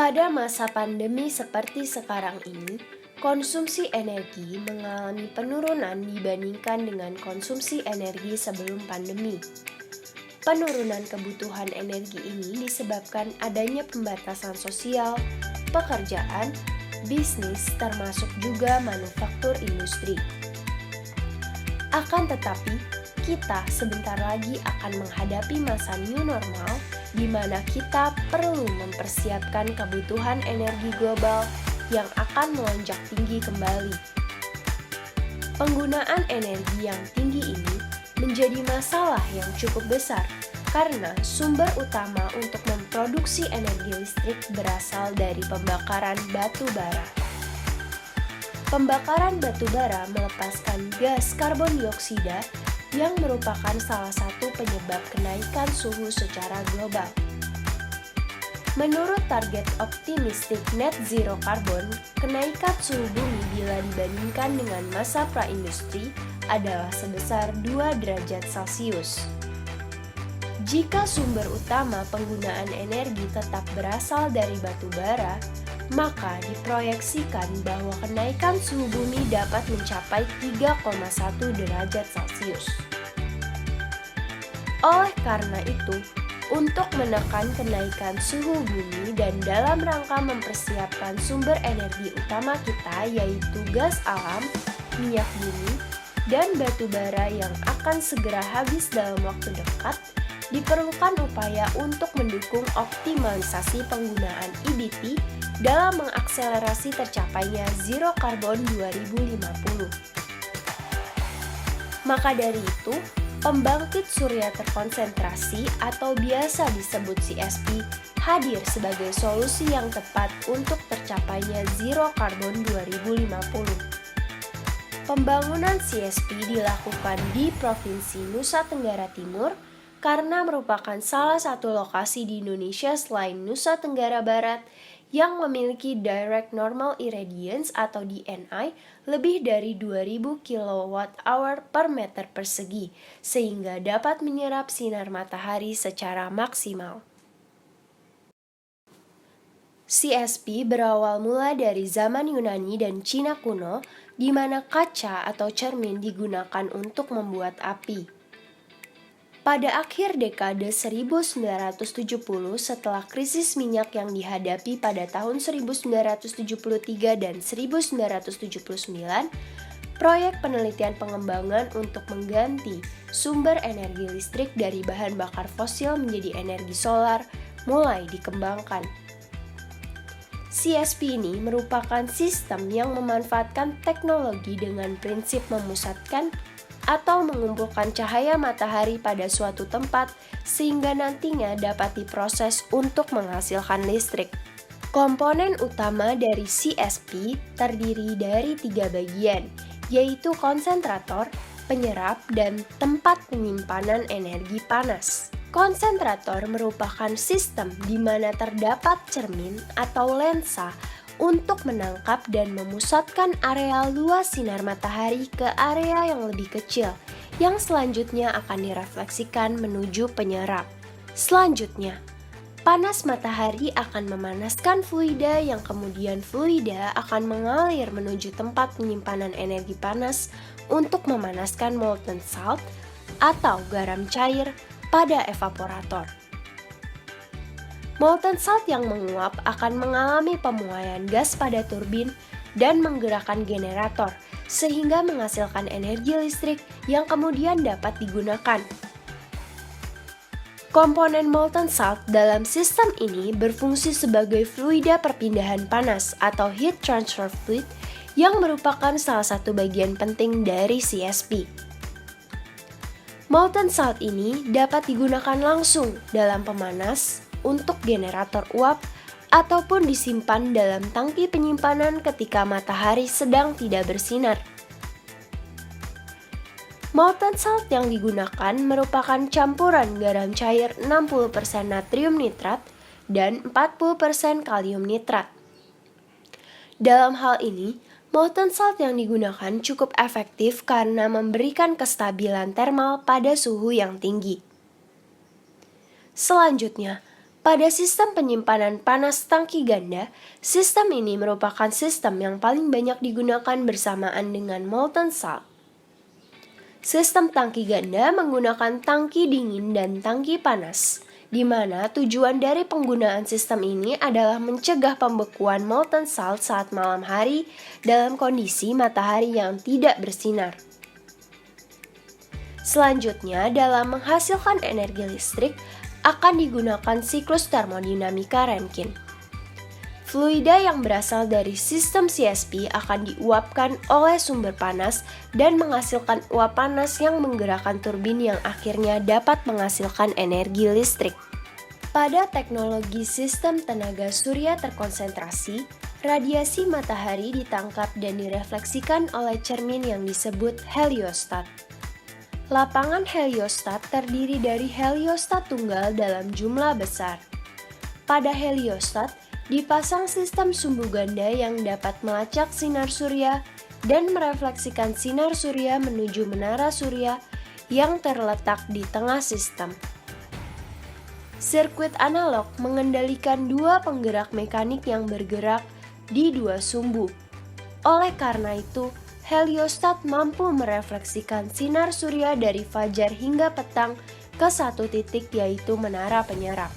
Pada masa pandemi seperti sekarang ini, konsumsi energi mengalami penurunan dibandingkan dengan konsumsi energi sebelum pandemi. Penurunan kebutuhan energi ini disebabkan adanya pembatasan sosial, pekerjaan, bisnis, termasuk juga manufaktur industri. Akan tetapi, kita sebentar lagi akan menghadapi masa new normal di mana kita perlu mempersiapkan kebutuhan energi global yang akan melonjak tinggi kembali. Penggunaan energi yang tinggi ini menjadi masalah yang cukup besar karena sumber utama untuk memproduksi energi listrik berasal dari pembakaran batu bara. Pembakaran batu bara melepaskan gas karbon dioksida yang merupakan salah satu penyebab kenaikan suhu secara global. Menurut target optimistik net zero carbon, kenaikan suhu bumi bila dibandingkan dengan masa praindustri adalah sebesar 2 derajat Celcius. Jika sumber utama penggunaan energi tetap berasal dari batu bara, maka diproyeksikan bahwa kenaikan suhu bumi dapat mencapai 3,1 derajat Celcius. Oleh karena itu, untuk menekan kenaikan suhu bumi dan dalam rangka mempersiapkan sumber energi utama kita yaitu gas alam, minyak bumi, dan batu bara yang akan segera habis dalam waktu dekat, diperlukan upaya untuk mendukung optimalisasi penggunaan EBP dalam mengakselerasi tercapainya zero carbon 2050. Maka dari itu, pembangkit surya terkonsentrasi atau biasa disebut CSP hadir sebagai solusi yang tepat untuk tercapainya zero carbon 2050. Pembangunan CSP dilakukan di Provinsi Nusa Tenggara Timur karena merupakan salah satu lokasi di Indonesia selain Nusa Tenggara Barat yang memiliki direct normal irradiance atau DNI lebih dari 2000 kWh per meter persegi, sehingga dapat menyerap sinar matahari secara maksimal. CSP berawal mula dari zaman Yunani dan Cina kuno, di mana kaca atau cermin digunakan untuk membuat api. Pada akhir dekade 1970 setelah krisis minyak yang dihadapi pada tahun 1973 dan 1979, proyek penelitian pengembangan untuk mengganti sumber energi listrik dari bahan bakar fosil menjadi energi solar mulai dikembangkan. CSP ini merupakan sistem yang memanfaatkan teknologi dengan prinsip memusatkan atau mengumpulkan cahaya matahari pada suatu tempat sehingga nantinya dapat diproses untuk menghasilkan listrik. Komponen utama dari CSP terdiri dari 3 bagian, yaitu konsentrator, penyerap, dan tempat penyimpanan energi panas. Konsentrator merupakan sistem di mana terdapat cermin atau lensa untuk menangkap dan memusatkan area luas sinar matahari ke area yang lebih kecil, yang selanjutnya akan direfleksikan menuju penyerap. Selanjutnya, panas matahari akan memanaskan fluida yang kemudian fluida akan mengalir menuju tempat penyimpanan energi panas untuk memanaskan molten salt atau garam cair pada evaporator. Molten salt yang menguap akan mengalami pemuaian gas pada turbin dan menggerakkan generator, sehingga menghasilkan energi listrik yang kemudian dapat digunakan. Komponen molten salt dalam sistem ini berfungsi sebagai fluida perpindahan panas atau heat transfer fluid yang merupakan salah satu bagian penting dari CSP. Molten salt ini dapat digunakan langsung dalam pemanas, untuk generator uap, ataupun disimpan dalam tangki penyimpanan ketika matahari sedang tidak bersinar. Molten salt yang digunakan merupakan campuran garam cair 60% natrium nitrat dan 40% kalium nitrat. Dalam hal ini, molten salt yang digunakan cukup efektif karena memberikan kestabilan termal pada suhu yang tinggi. Selanjutnya, Pada sistem penyimpanan panas tangki ganda, sistem ini merupakan sistem yang paling banyak digunakan bersamaan dengan molten salt. Sistem tangki ganda menggunakan tangki dingin dan tangki panas, di mana tujuan dari penggunaan sistem ini adalah mencegah pembekuan molten salt saat malam hari dalam kondisi matahari yang tidak bersinar. Selanjutnya, dalam menghasilkan energi listrik, akan digunakan siklus termodinamika Rankine. Fluida yang berasal dari sistem CSP akan diuapkan oleh sumber panas dan menghasilkan uap panas yang menggerakkan turbin yang akhirnya dapat menghasilkan energi listrik. Pada teknologi sistem tenaga surya terkonsentrasi, radiasi matahari ditangkap dan direfleksikan oleh cermin yang disebut heliostat. Lapangan heliostat terdiri dari heliostat tunggal dalam jumlah besar. Pada heliostat, dipasang sistem sumbu ganda yang dapat melacak sinar surya dan merefleksikan sinar surya menuju menara surya yang terletak di tengah sistem. Sirkuit analog mengendalikan dua penggerak mekanik yang bergerak di dua sumbu. Oleh karena itu, heliostat mampu merefleksikan sinar surya dari fajar hingga petang ke satu titik, yaitu menara penyerap.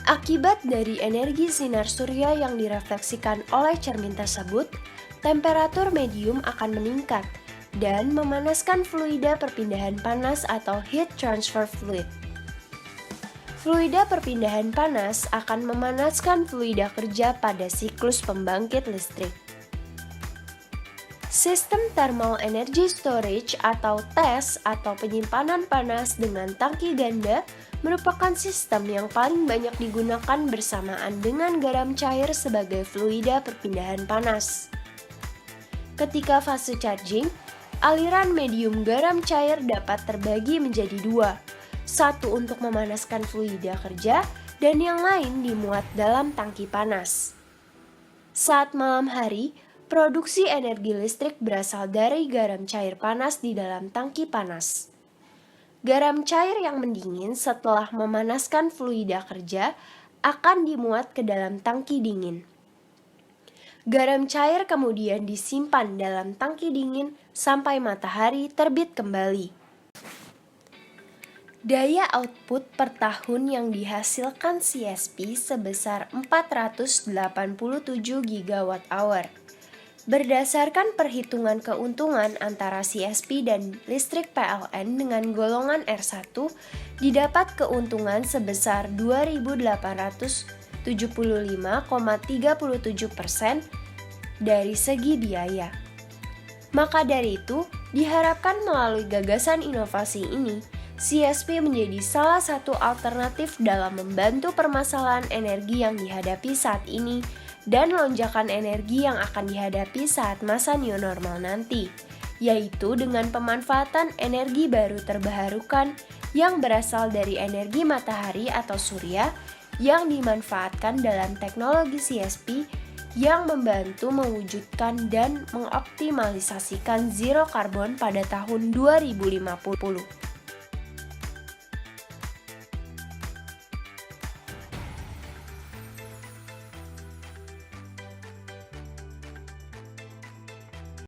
Akibat dari energi sinar surya yang direfleksikan oleh cermin tersebut, temperatur medium akan meningkat dan memanaskan fluida perpindahan panas atau heat transfer fluid. Fluida perpindahan panas akan memanaskan fluida kerja pada siklus pembangkit listrik. Sistem Thermal Energy Storage atau TES atau penyimpanan panas dengan tangki ganda merupakan sistem yang paling banyak digunakan bersamaan dengan garam cair sebagai fluida perpindahan panas. Ketika fase charging, aliran medium garam cair dapat terbagi menjadi dua, satu untuk memanaskan fluida kerja dan yang lain dimuat dalam tangki panas. Saat malam hari, produksi energi listrik berasal dari garam cair panas di dalam tangki panas. Garam cair yang mendingin setelah memanaskan fluida kerja akan dimuat ke dalam tangki dingin. Garam cair kemudian disimpan dalam tangki dingin sampai matahari terbit kembali. Daya output per tahun yang dihasilkan CSP sebesar 487 GWh. Berdasarkan perhitungan keuntungan antara CSP dan listrik PLN dengan golongan R1, didapat keuntungan sebesar 2.875,37% dari segi biaya. Maka dari itu, diharapkan melalui gagasan inovasi ini, CSP menjadi salah satu alternatif dalam membantu permasalahan energi yang dihadapi saat ini dan lonjakan energi yang akan dihadapi saat masa new normal nanti, yaitu dengan pemanfaatan energi baru terbarukan yang berasal dari energi matahari atau surya yang dimanfaatkan dalam teknologi CSP yang membantu mewujudkan dan mengoptimalisasikan zero carbon pada tahun 2050.